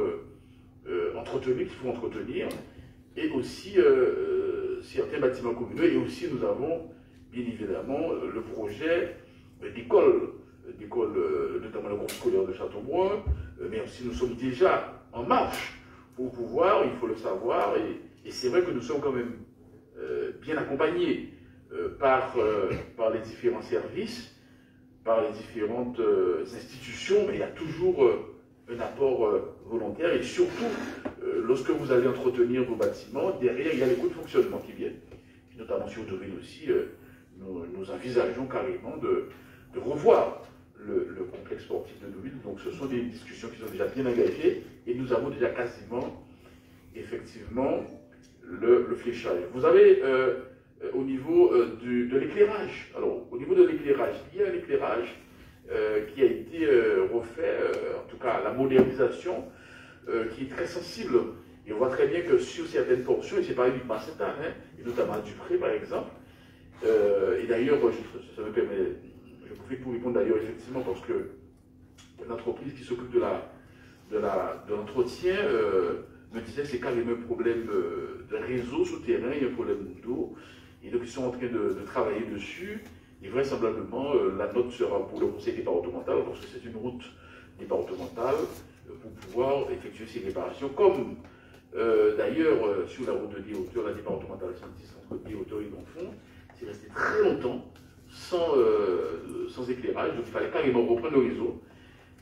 entretenir, qu'il faut entretenir, et aussi certains bâtiments communaux, et aussi nous avons bien évidemment le projet d'école, notamment le groupe scolaire de Châteaubrun, mais aussi nous sommes déjà en marche pour pouvoir, il faut le savoir, et c'est vrai que nous sommes quand même bien accompagnés par les différents services, par les différentes institutions, mais il y a toujours un apport volontaire, et surtout, lorsque vous allez entretenir vos bâtiments, derrière, il y a les coûts de fonctionnement qui viennent. Notamment sur Deauville aussi, nous envisageons carrément de revoir le complexe sportif de Deauville. Donc ce sont des discussions qui sont déjà bien engagées, et nous avons déjà quasiment, effectivement, le fléchage. Vous avez au niveau de l'éclairage. Alors, au niveau de l'éclairage, il y a un éclairage qui a été refait, en tout cas la modernisation, qui est très sensible. Et on voit très bien que sur certaines portions, et c'est pas uniquement à Sainte-Anne, et notamment à Dupré par exemple, et d'ailleurs, ça me permet, je profite pour répondre d'ailleurs effectivement, parce que l'entreprise qui s'occupe de l'entretien me disait que c'est carrément un problème de réseau souterrain, il y a un problème d'eau, et donc ils sont en train de travailler dessus, et vraisemblablement la note sera pour le conseil départemental, parce que c'est une route départementale, pour pouvoir effectuer ces réparations, comme d'ailleurs sur la route de Des-Hauteurs, la départementale 110 entre Des-Hauteurs et Donfond, c'est resté très longtemps sans éclairage, donc il fallait carrément reprendre le réseau.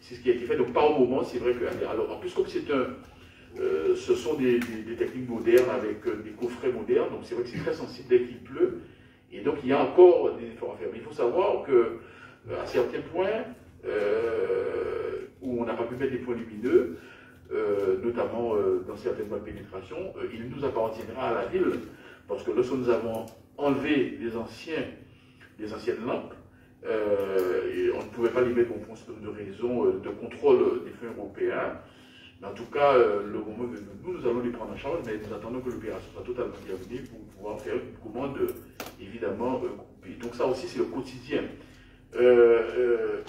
C'est ce qui a été fait, donc par moment, c'est vrai que, alors en plus comme ce sont des techniques modernes avec des coffrets modernes, donc c'est vrai que c'est très sensible dès qu'il pleut, et donc il y a encore des efforts à faire. Mais il faut savoir qu'à certains points où on n'a pas pu mettre des points lumineux, notamment dans certaines voies de pénétration, il nous appartiendra à la ville, parce que lorsque nous avons enlevé les anciennes lampes, et on ne pouvait pas les mettre au point de raison de contrôle des fonds européens. Mais en tout cas, le moment venu, nous allons les prendre en charge, mais nous attendons que l'opération soit totalement terminée pour pouvoir faire une commande évidemment groupée. Donc ça aussi, c'est le quotidien.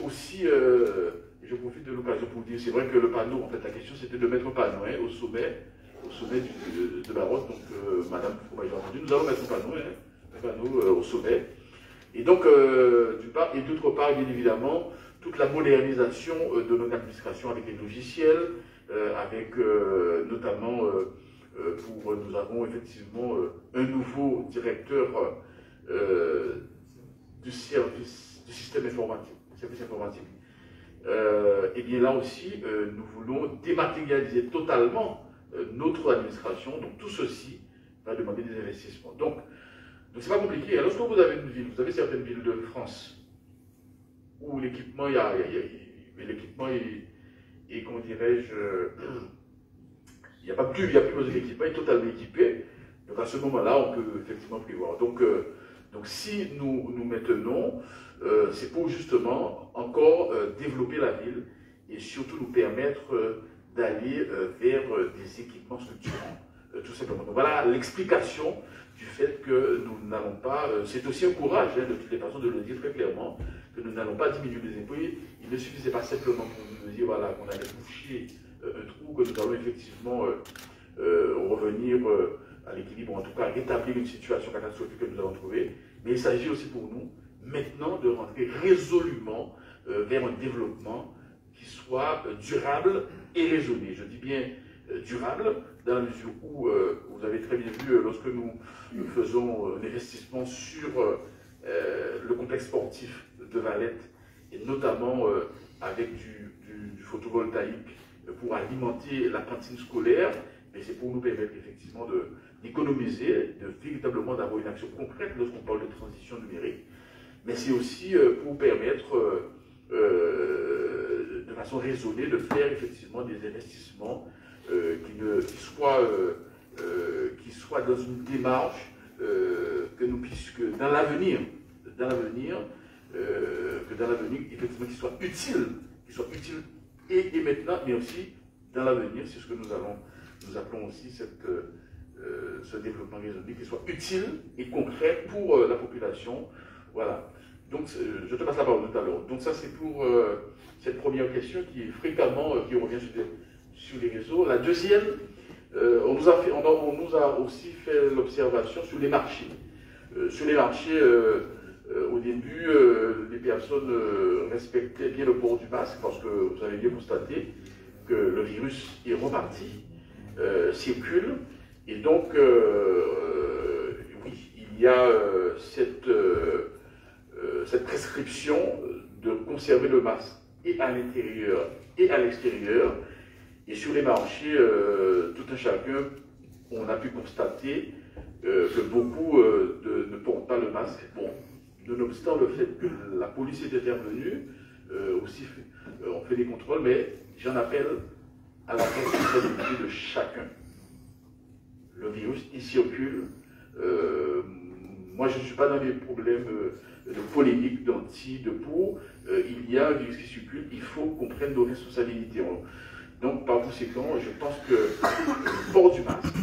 Aussi, je profite de l'occasion pour dire, c'est vrai que le panneau, en fait, la question c'était de mettre un panneau au sommet au sommet de Maroc, donc Madame Fromageau a entendu, nous allons mettre un panneau au sommet. Et donc, d'une part, et d'autre part, bien évidemment, toute la modernisation de notre administration avec les logiciels, avec notamment, nous avons effectivement un nouveau directeur du système informatique, service informatique. Et bien là aussi, nous voulons dématérialiser totalement notre administration. Donc tout ceci va demander des investissements. Donc c'est pas compliqué. Lorsque vous avez une ville, vous avez certaines villes de France où l'équipement, l'équipement est, comment dirais-je, il n'y a plus besoin d'équipement, il est totalement équipé. Donc à ce moment-là, on peut effectivement prévoir. Donc si nous maintenons, c'est pour justement encore développer la ville et surtout nous permettre d'aller vers des équipements structurants, tout simplement. Donc voilà l'explication du fait que nous n'allons pas, c'est aussi un courage de toutes les façons de le dire très clairement, que nous n'allons pas diminuer les impôts. Il ne suffisait pas simplement pour nous dire voilà, qu'on allait boucher un trou, que nous allons effectivement revenir à l'équilibre, en tout cas rétablir une situation catastrophique que nous avons trouvée, mais il s'agit aussi pour nous maintenant de rentrer résolument vers un développement qui soit durable et raisonné. Je dis bien durable, dans la mesure où, vous avez très bien vu, lorsque nous faisons un investissement sur le complexe sportif de Valette, et notamment avec du photovoltaïque pour alimenter la cantine scolaire, mais c'est pour nous permettre effectivement d'économiser, de véritablement d'avoir une action concrète lorsqu'on parle de transition numérique, mais c'est aussi pour permettre de façon raisonnée de faire effectivement des investissements qui soient dans une démarche que nous puissions, dans l'avenir, effectivement, qui soit utile et maintenant, mais aussi dans l'avenir, c'est ce que nous appelons aussi ce développement raisonné, qui soit utile et concret pour la population. Voilà. Donc, je te passe la parole tout à l'heure. Donc, ça, c'est pour cette première question qui revient sur les réseaux. La deuxième, on nous a aussi fait l'observation sur les marchés. Sur les marchés, au début, les personnes respectaient bien le port du masque parce que vous avez bien constaté que le virus est reparti, circule, et donc, oui, il y a cette prescription de conserver le masque et à l'intérieur et à l'extérieur. Et sur les marchés, tout un chacun, on a pu constater que beaucoup ne portent pas le masque. Bon, nonobstant le fait que la police est intervenue, aussi on fait des contrôles, mais j'en appelle à la responsabilité de chacun. Le virus, il circule. Moi, je ne suis pas dans les problèmes de polémique, d'anti, de pour. Il y a un virus qui circule, il faut qu'on prenne nos responsabilités. Donc, par conséquent, je pense que le port du masque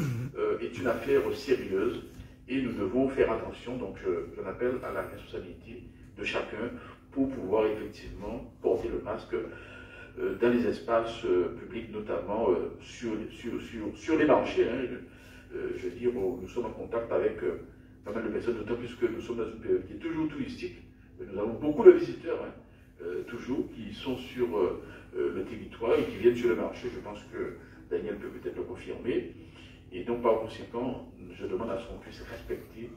est une affaire sérieuse et nous devons faire attention. Donc, j'en appelle à la responsabilité de chacun pour pouvoir effectivement porter le masque dans les espaces publics, notamment sur les marchés. Je veux dire, nous sommes en contact avec pas mal de personnes, d'autant plus que nous sommes dans une période qui est toujours touristique. Nous avons beaucoup de visiteurs, toujours, qui sont sur le territoire et qui viennent sur le marché. Je pense que Daniel peut peut-être le confirmer. Et donc, par conséquent, je demande à ce qu'on puisse respecter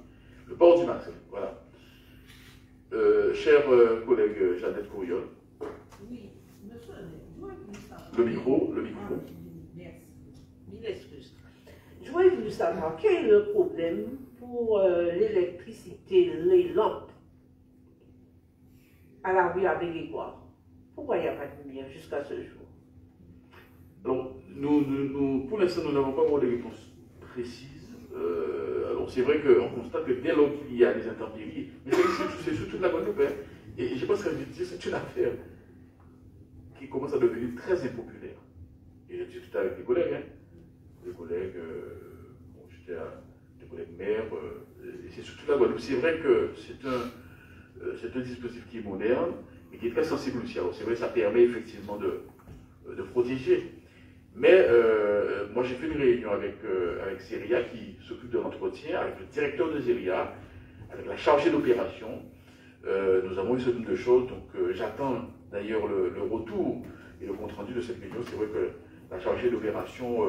le port du masque. Voilà. Chère collègue Jeannette Couriol. Oui, monsieur, le micro. Merci. Mille excuses. J'aurais voulu savoir quel est le problème pour l'électricité, les lampes à la rue avec Grégoire. Pourquoi il n'y a pas de lumière jusqu'à ce jour? Alors, pour l'instant, nous n'avons pas encore de réponse précise. Alors, c'est vrai qu'on constate que dès lors qu'il y a des intempéries, mais c'est sur toute la Guadeloupe, et je pense que c'est une affaire qui commence à devenir très impopulaire. Et je discute avec des collègues, j'étais des collègues maires, et c'est sur toute la Guadeloupe. C'est vrai que c'est un dispositif qui est moderne, mais qui est très sensible aussi. Alors, c'est vrai que ça permet effectivement de protéger. Mais moi, j'ai fait une réunion avec Seria qui s'occupe de l'entretien, avec le directeur de Seria, avec la chargée d'opération. Nous avons eu ce nombre de choses, donc j'attends d'ailleurs le retour et le compte-rendu de cette réunion. C'est vrai que la chargée d'opération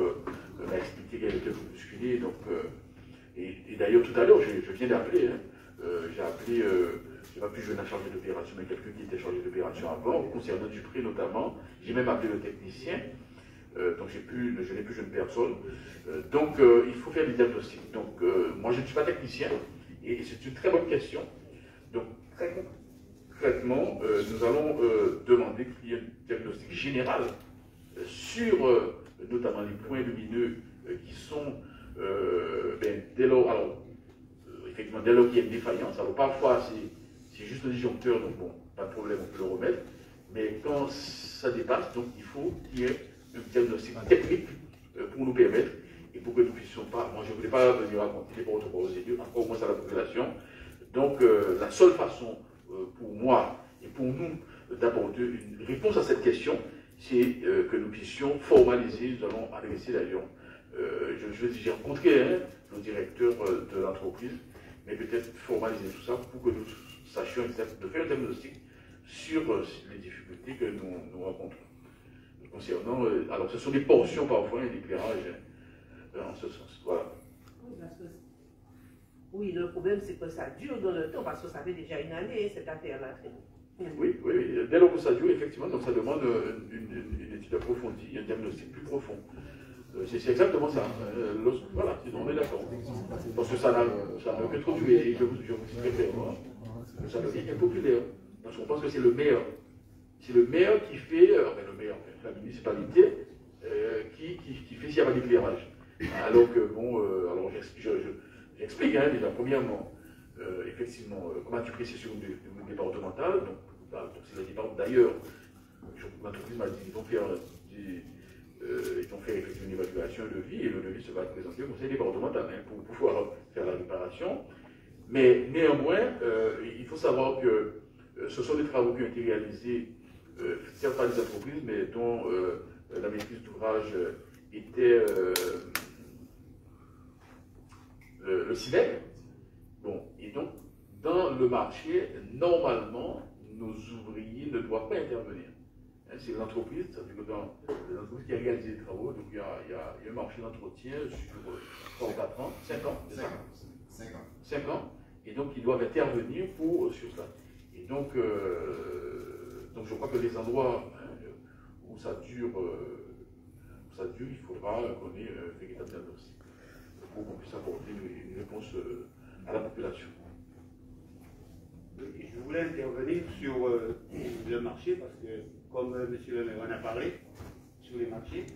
m'a expliqué qu'elle était bousculée. Donc, et d'ailleurs, tout à l'heure, je viens d'appeler. Hein, j'ai appelé, j'ai pas pu jouer la chargée d'opération, mais quelqu'un qui était chargé d'opération avant, concernant Dupré notamment. J'ai même appelé le technicien. Donc je n'ai plus jeune personne. Donc il faut faire des diagnostics. Donc moi je ne suis pas technicien et c'est une très bonne question. Donc très concrètement, nous allons demander qu'il y ait un diagnostic général sur notamment les points lumineux qui sont dès lors, alors effectivement dès lors qu'il y a une défaillance. Alors parfois c'est juste un disjoncteur, donc bon, pas de problème, on peut le remettre. Mais quand ça dépasse, donc il faut qu'il y ait un diagnostic technique pour nous permettre et pour que nous ne puissions pas, moi je ne voulais pas venir raconter les porte aux élus, encore moins à la population. Donc la seule façon pour moi et pour nous d'apporter une réponse à cette question, c'est que nous puissions formaliser, nous allons adresser d'ailleurs, j'ai rencontré le directeur de l'entreprise, mais peut-être formaliser tout ça pour que nous sachions de faire un diagnostic sur les difficultés que nous rencontrons. Concernant, alors ce sont des portions parfois et d'éclairage en ce sens. Voilà. Oui, le problème c'est que ça dure dans le temps parce que ça fait déjà une année cette affaire-là. Oui, dès lors que ça dure, effectivement, donc ça demande une étude approfondie, un diagnostic plus profond. C'est exactement ça. Voilà, on est d'accord. Parce que ça n'a que trop duré, et je vous dis très clairement, ça devient impopulaire. Parce qu'on pense que c'est le maire. C'est le maire qui fait, la municipalité, qui fait s'il n'y a pas d'éclairage. Alors que, bon, alors j'explique déjà, premièrement, effectivement, comment tu précises sur une départementale, donc c'est le département, d'ailleurs, l'entreprise m'a dit qu'ils vont faire effectivement une évaluation de devis, et le devis se va présenter au conseil départemental pour pouvoir faire la réparation. Mais néanmoins, il faut savoir que ce sont des travaux qui ont été réalisés, certes par des entreprises, mais dont la maîtrise d'ouvrage était le CIVEC. Bon, et donc, dans le marché, normalement, nos ouvriers ne doivent pas intervenir. C'est l'entreprise, ça veut dire que dans l'entreprise qui a réalisé les travaux, donc il y a un marché d'entretien sur 3 ou 4 ans, 5 ans, c'est ça ? 5 ans. Et donc, ils doivent intervenir sur cela. Et donc je crois que les endroits où ça dure, il faudra qu'on ait un véritable diagnostic pour qu'on puisse apporter une réponse à la population. Je voulais intervenir sur le marché parce que, comme M. le maire en a parlé, sur les marchés,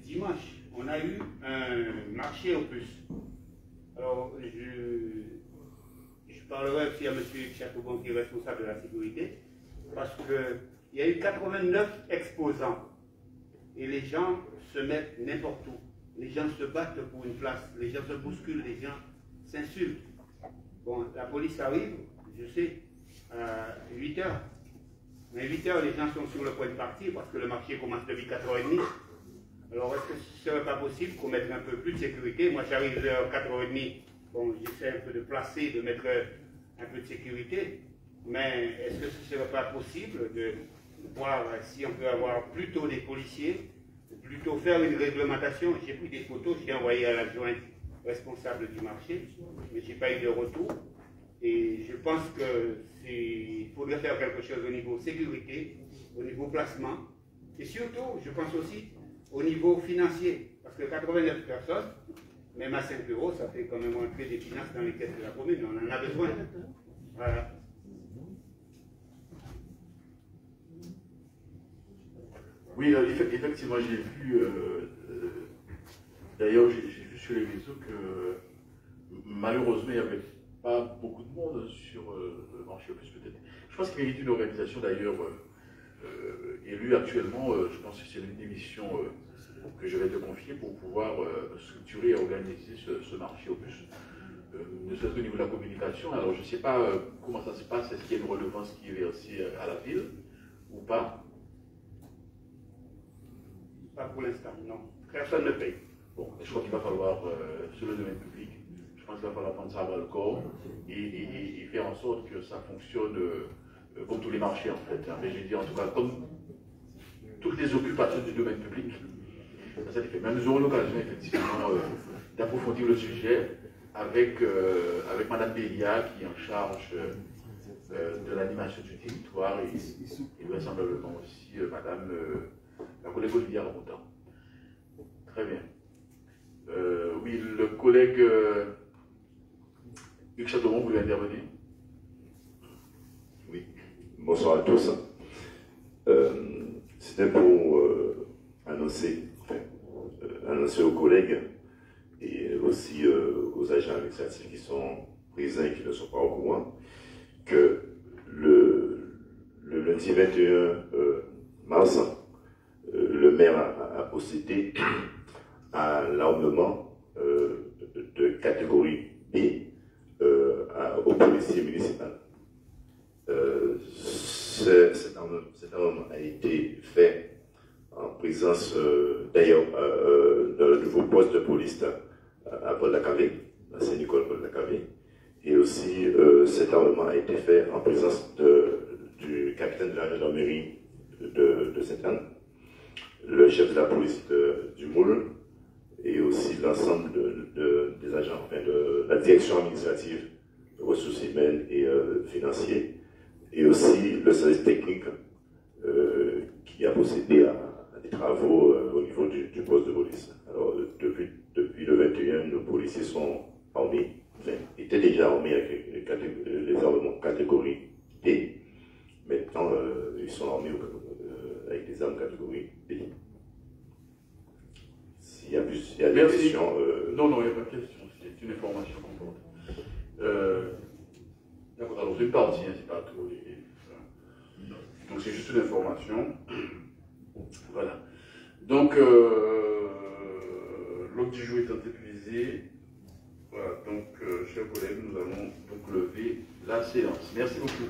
dimanche, on a eu un marché aux puces. Alors, je parlerai aussi à M. Chateaubon qui est responsable de la sécurité, parce qu'il y a eu 89 exposants et les gens se mettent n'importe où. Les gens se battent pour une place, les gens se bousculent, les gens s'insultent. Bon, la police arrive, je sais, à 8 h. Mais 8 h, les gens sont sur le point de partir parce que le marché commence depuis 4h30. Alors, est-ce que ce ne serait pas possible qu'on mette un peu plus de sécurité? Moi, j'arrive vers 4h30. Bon, j'essaie un peu de placer, de mettre un peu de sécurité. Mais est-ce que ce ne serait pas possible de voir si on peut avoir plutôt des policiers, plutôt faire une réglementation? J'ai pris des photos, j'ai envoyé à l'adjointe responsable du marché, mais je n'ai pas eu de retour. Et je pense qu'il faudrait faire quelque chose au niveau sécurité, au niveau placement, et surtout, je pense aussi au niveau financier, parce que 89 personnes, même à 5 €, ça fait quand même entrer des finances dans les caisses de la commune, on en a besoin. Voilà. Oui, effectivement, j'ai vu, d'ailleurs, j'ai vu sur les réseaux que malheureusement, il n'y avait pas beaucoup de monde sur le marché, plus peut-être. Je pense qu'il mérite une organisation d'ailleurs élue actuellement. Je pense que c'est une émission que je vais te confier pour pouvoir structurer et organiser ce marché au plus. Ne serait-ce qu'au niveau de la communication. Alors, je ne sais pas comment ça se passe. Est-ce qu'il y a une relevance qui est versée à la ville ou pas? Pas pour l'instant, non. Personne ne paye. Bon, je crois qu'il va falloir, sur le domaine public, je pense qu'il va falloir prendre ça à bras le corps et faire en sorte que ça fonctionne comme tous les marchés en fait. Mais j'ai dit en tout cas, comme toutes les occupations du domaine public, ça fait. Mais nous aurons l'occasion effectivement d'approfondir le sujet avec Mme Bélia qui est en charge de l'animation du territoire et vraisemblablement aussi Mme la collègue Olivier Ramontan. Très bien. Oui, le collègue Hugues Châteauroux voulait intervenir. Oui, bonsoir à tous. C'était pour annoncer aux collègues et aussi aux agents administratifs qui sont présents et qui ne sont pas au courant que le lundi 21 mars, le maire a procédé à l'armement de catégorie B aux policiers municipaux. Cet armement a été fait en présence d'ailleurs d'un nouveau poste de police à Paul-Lacavé, à Saint-Nicole Paul-Lacavé, et aussi cet armement a été fait en présence du capitaine de la gendarmerie de Sainte-Anne, le chef de la police du Moule, et aussi l'ensemble des agents, enfin de la direction administrative, ressources humaines et financières, et aussi le service technique qui a procédé à des travaux au niveau du poste de police. Alors, depuis le 21, nos policiers sont armés, enfin, étaient déjà armés avec les armements catégorie D. Maintenant, ils sont armés avec des armes catégorie B. S'il y a des questions... Non, il n'y a pas de question, c'est une information qu'on porte. D'accord, alors c'est une partie, hein, c'est pas tout. Donc c'est juste une information. Voilà. Donc, l'ordre du jour étant épuisé, voilà, donc, chers collègues, nous allons donc lever la séance. Merci beaucoup.